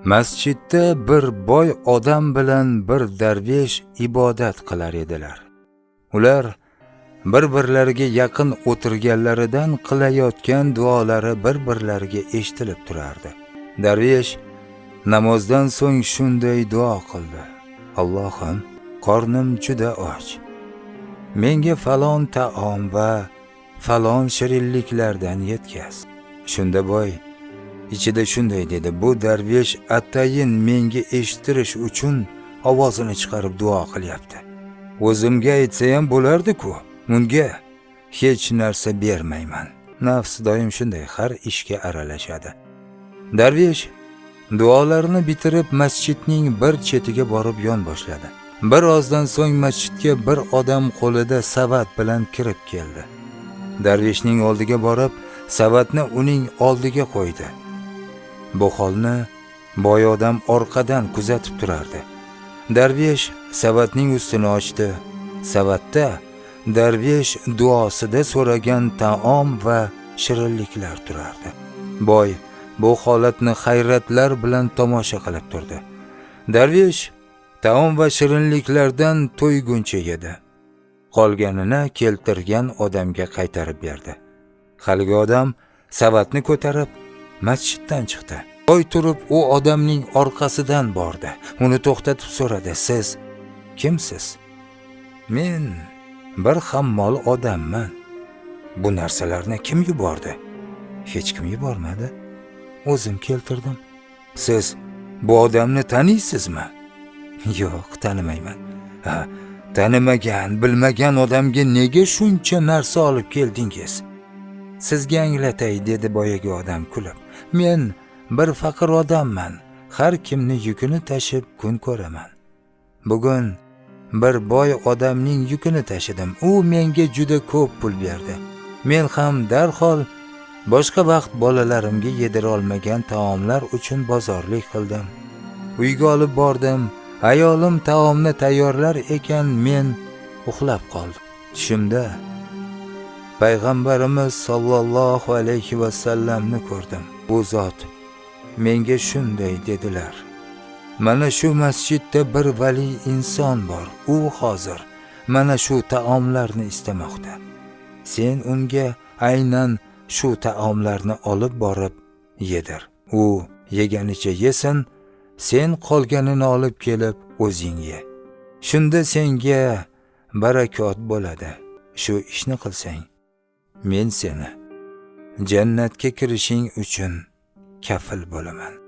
Masjidda bir boy odam bilan bir darvesh ibodat qilar edilar. Ular bir-birlariga yaqin o'tirganlaridan qilayotgan duolari bir-birlariga eshitilib turardi. Darvesh namozdan so'ng shunday duo qildi: Allohim, qornim juda och. Menga falon taom va falon shirinliklardan yetkaz. Shunda boy ichida shunday dedi: bu darvesh atayin menga eshitirish uchun ovozini chiqarib duo qilyapti. O'zimga aytsa ham bo'lardi-ku, unga hech narsa bermayman. Nafs doim shunday har ishga aralashadi. Darvesh duolarini bitirib masjidning bir chetiga borib yonboshladi. Bir ozdan so'ng masjidga bir odam qo'lida savat bilan kirib keldi. Darveshning oldiga borib, savatni uning oldiga qo'ydi. Bu holni boy odam orqadan kuzatib turardi. Darvesh savatning ustini ochdi. Savatda darvesh duosida so'ragan taom va shirinliklar turardi. Boy bu holatni hayratlar bilan tomosha qilib turdi. Darvesh taom va shirinliklardan to'yguncha yedi. Qolganini keltirgan odamga qaytarib berdi. Haligi odam savatni ko'tarib masjiddan chiqdi. Boy turib u odamning orqasidan bordi. Uni to'xtatib so'radi: "Siz kimsiz?" "Men bir hammol odamman. Bu narsalarni kim yubordi?" "Hech kim yubormadi. O'zim keltirdim." "Siz bu odamni taniysizmi?" "Yo'q, tanimayman." Tanimagan, bilmagan odamga nega shuncha narsa olib keldingiz?" "Sizga anglatay," dedi boyagi odam kulib. "Men bir faqir odamman. Har kimni yukini tashib kun ko'raman. Bugun bir boy odamning yukini tashidim. U menga juda ko'p pul berdi. Men ham darhol boshqa vaqt bolalarimga yedira olmagan taomlar uchun bozorlik qildim. Uyga olib bordim. Ayolim taomni tayyorlar ekan, men uxlab qoldim. Tushimda payg'ambarimiz sollallohu alayhi va sallamni ko'rdim. Bu zot menga shunday dedilar: mana shu masjidda bir vali inson bor. U hozir mana shu taomlarni istamoqda. Sen unga aynan shu taomlarni olib borib yedir. U yeganicha yesin, sen qolganini olib kelib o'zing ye. Shunda senga barakot bo'ladi. Shu ishni qilsang, men seni jannatga kirishing uchun kafil bo'laman."